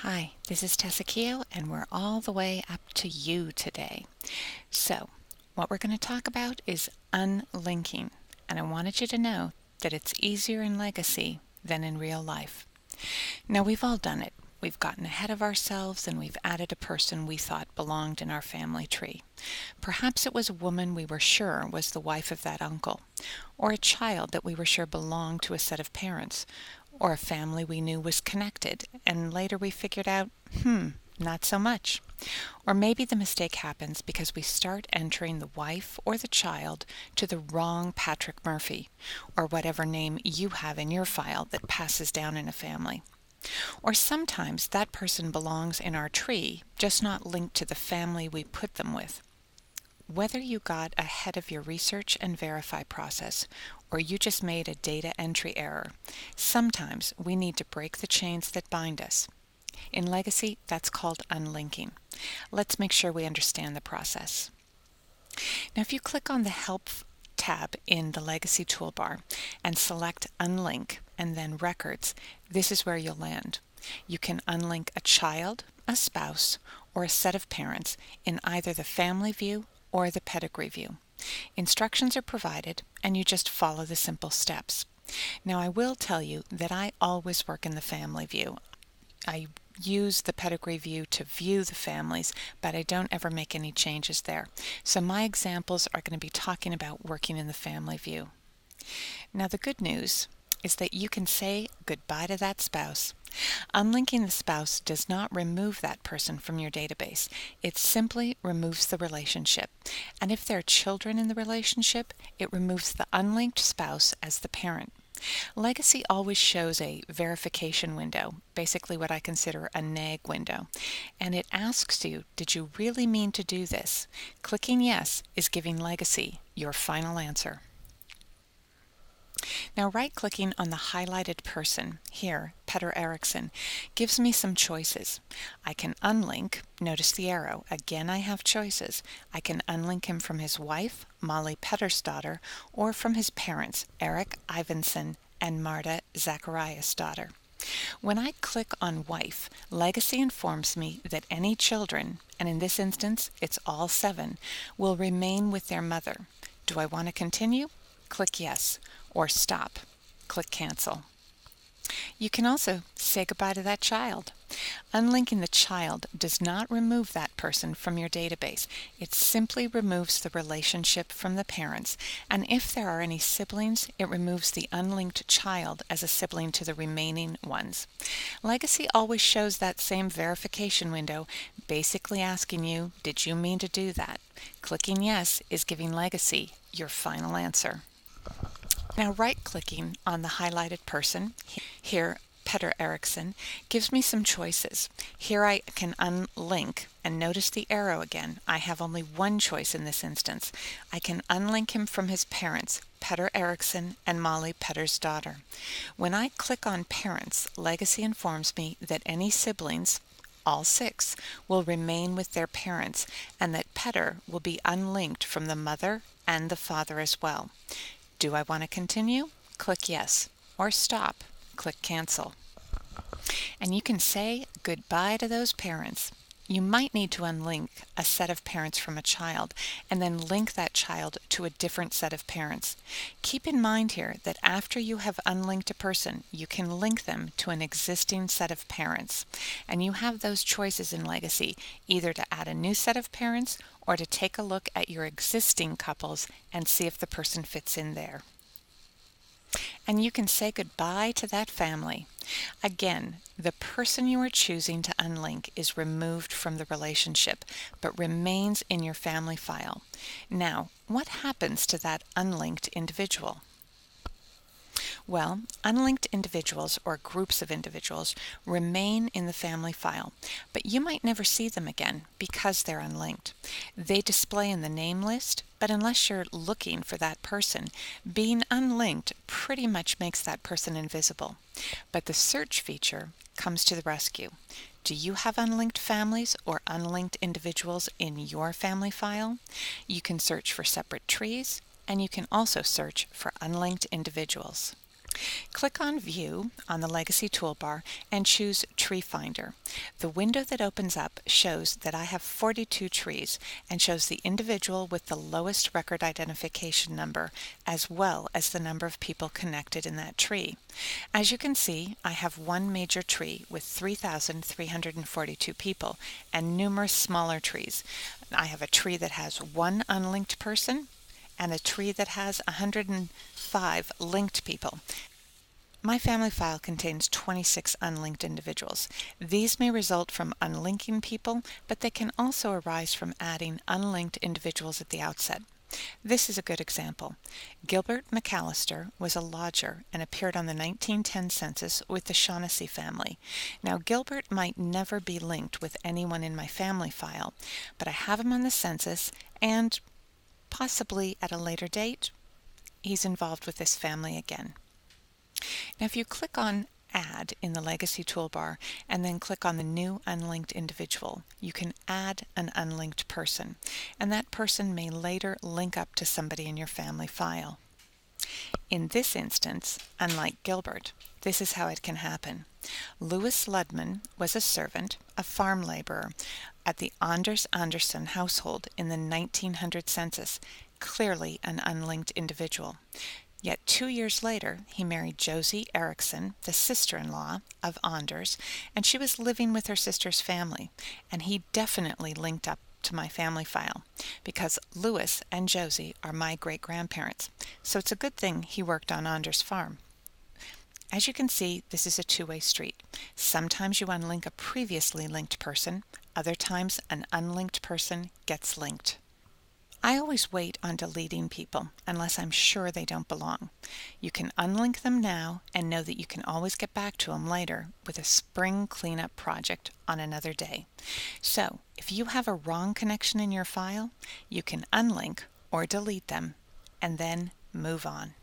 Hi, this is Tessa Keogh, and we're all the way up to you today. So, what we're going to talk about is unlinking, and I wanted you to know that it's easier in Legacy than in real life. Now, we've all done it. We've gotten ahead of ourselves and we've added a person we thought belonged in our family tree. Perhaps it was a woman we were sure was the wife of that uncle, or a child that we were sure belonged to a set of parents, or a family we knew was connected, and later we figured out, not so much. Or maybe the mistake happens because we start entering the wife or the child to the wrong Patrick Murphy, or whatever name you have in your file that passes down in a family. Or sometimes that person belongs in our tree, just not linked to the family we put them with. Whether you got ahead of your research and verify process, or you just made a data entry error, sometimes we need to break the chains that bind us. In Legacy, that's called unlinking. Let's make sure we understand the process. Now, if you click on the Help tab in the Legacy toolbar and select Unlink and then Records, this is where you'll land. You can unlink a child, a spouse, or a set of parents in either the family view or the pedigree view. Instructions are provided and you just follow the simple steps. Now, I will tell you that I always work in the family view. I use the pedigree view to view the families, but I don't ever make any changes there. So my examples are going to be talking about working in the family view. Now, the good news is that you can say goodbye to that spouse. Unlinking the spouse does not remove that person from your database. It simply removes the relationship. And if there are children in the relationship, it removes the unlinked spouse as the parent. Legacy always shows a verification window, basically what I consider a nag window, and it asks you, did you really mean to do this? Clicking yes is giving Legacy your final answer. Now, right-clicking on the highlighted person, here, Petter Eriksson, gives me some choices. I can unlink, notice the arrow, again I have choices. I can unlink him from his wife, Molly Pettersdottir, or from his parents, Eric Ivansson and Marta Zachariasdottir. When I click on Wife, Legacy informs me that any children, and in this instance it's all 7, will remain with their mother. Do I want to continue? Click Yes, or Stop. Click Cancel. You can also say goodbye to that child. Unlinking the child does not remove that person from your database. It simply removes the relationship from the parents, and if there are any siblings, it removes the unlinked child as a sibling to the remaining ones. Legacy always shows that same verification window, basically asking you, did you mean to do that? Clicking yes is giving Legacy your final answer. Now, right-clicking on the highlighted person, here Petter Eriksson, gives me some choices. Here I can unlink, and notice the arrow again. I have only one choice in this instance. I can unlink him from his parents, Petter Eriksson and Molly Pettersdottir. When I click on Parents, Legacy informs me that any siblings, all 6, will remain with their parents, and that Petter will be unlinked from the mother and the father as well. Do I want to continue? Click Yes, or Stop. Click Cancel. And you can say goodbye to those parents. You might need to unlink a set of parents from a child and then link that child to a different set of parents. Keep in mind here that after you have unlinked a person, you can link them to an existing set of parents. And you have those choices in Legacy, either to add a new set of parents or to take a look at your existing couples and see if the person fits in there. And you can say goodbye to that family. Again, the person you are choosing to unlink is removed from the relationship, but remains in your family file. Now, what happens to that unlinked individual? Well, unlinked individuals or groups of individuals remain in the family file, but you might never see them again because they're unlinked. They display in the name list, but unless you're looking for that person, being unlinked pretty much makes that person invisible. But the search feature comes to the rescue. Do you have unlinked families or unlinked individuals in your family file? You can search for separate trees, and you can also search for unlinked individuals. Click on View on the Legacy toolbar and choose Tree Finder. The window that opens up shows that I have 42 trees and shows the individual with the lowest record identification number as well as the number of people connected in that tree. As you can see, I have one major tree with 3,342 people and numerous smaller trees. I have a tree that has one unlinked person and a tree that has 105 linked people. My family file contains 26 unlinked individuals. These may result from unlinking people, but they can also arise from adding unlinked individuals at the outset. This is a good example. Gilbert McAllister was a lodger and appeared on the 1910 census with the Shaughnessy family. Now, Gilbert might never be linked with anyone in my family file, but I have him on the census and possibly at a later date, he's involved with this family again. Now, if you click on Add in the Legacy toolbar and then click on the new unlinked individual, you can add an unlinked person, and that person may later link up to somebody in your family file. In this instance, unlike Gilbert, this is how it can happen. Louis Ludman was a servant, a farm laborer, at the Anders Anderson household in the 1900 census, clearly an unlinked individual. Yet 2 years later, he married Josie Erickson, the sister-in-law of Anders, and she was living with her sister's family, and he definitely linked up to my family file because Louis and Josie are my great-grandparents, so it's a good thing he worked on Anders' farm. As you can see, this is a two-way street. Sometimes you unlink a previously linked person, other times an unlinked person gets linked. I always wait on deleting people unless I'm sure they don't belong. You can unlink them now and know that you can always get back to them later with a spring cleanup project on another day. So, if you have a wrong connection in your file, you can unlink or delete them and then move on.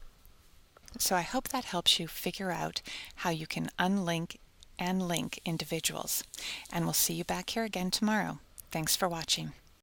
So I hope that helps you figure out how you can unlink and link individuals. And we'll see you back here again tomorrow. Thanks for watching.